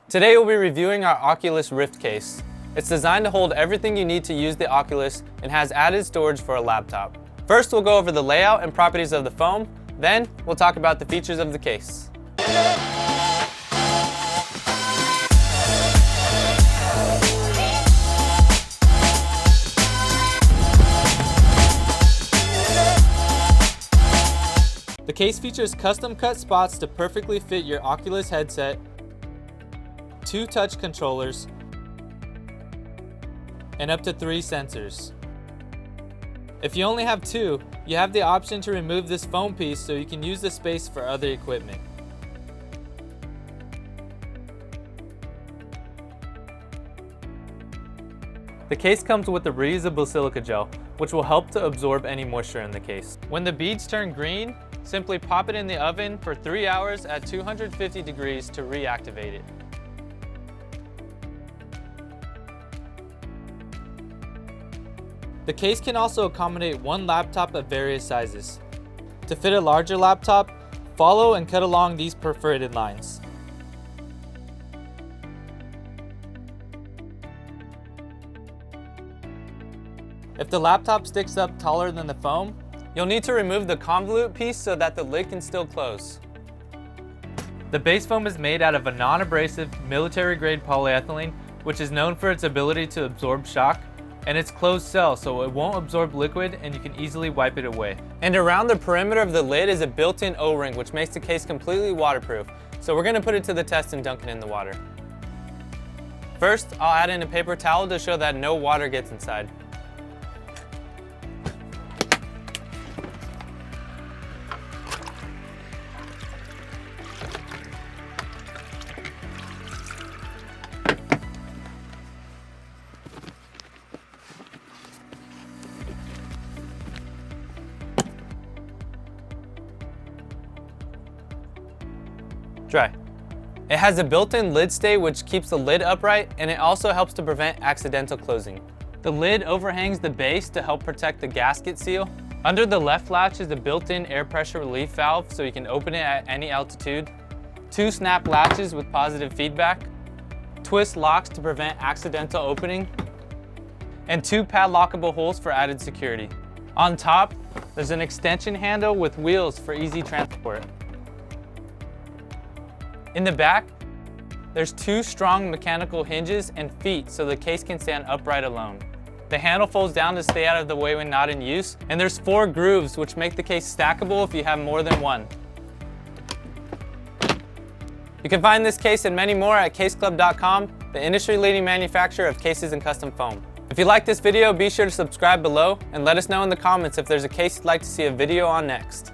Today we'll be reviewing our Oculus Rift case. It's designed to hold everything you need to use the Oculus and has added storage for a laptop. First, we'll go over the layout and properties of the foam, then we'll talk about the features of the case. The case features custom cut spots to perfectly fit your Oculus headset, 2 touch controllers, and up to 3 sensors. If you only have 2, you have the option to remove this foam piece so you can use the space for other equipment. The case comes with a reusable silica gel, which will help to absorb any moisture in the case. When the beads turn green, simply pop it in the oven for 3 hours at 250 degrees to reactivate it. The case can also accommodate 1 laptop of various sizes. To fit a larger laptop, follow and cut along these perforated lines. If the laptop sticks up taller than the foam, you'll need to remove the convolute piece so that the lid can still close. The base foam is made out of a non-abrasive, military-grade polyethylene, which is known for its ability to absorb shock, and it's closed cell so it won't absorb liquid and you can easily wipe it away. And around the perimeter of the lid is a built-in O-ring which makes the case completely waterproof. So we're going to put it to the test and dunk it in the water. First, I'll add in a paper towel to show that no water gets inside. Dry. It has a built-in lid stay which keeps the lid upright, and it also helps to prevent accidental closing. The lid overhangs the base to help protect the gasket seal. Under the left latch is a built-in air pressure relief valve so you can open it at any altitude. 2 snap latches with positive feedback. Twist locks to prevent accidental opening. And 2 padlockable holes for added security. On top, there's an extension handle with wheels for easy transport. In the back, there's 2 strong mechanical hinges and feet so the case can stand upright alone. The handle folds down to stay out of the way when not in use, and there's 4 grooves which make the case stackable if you have more than one. You can find this case and many more at caseclub.com, the industry-leading manufacturer of cases and custom foam. If you like this video, be sure to subscribe below and let us know in the comments if there's a case you'd like to see a video on next.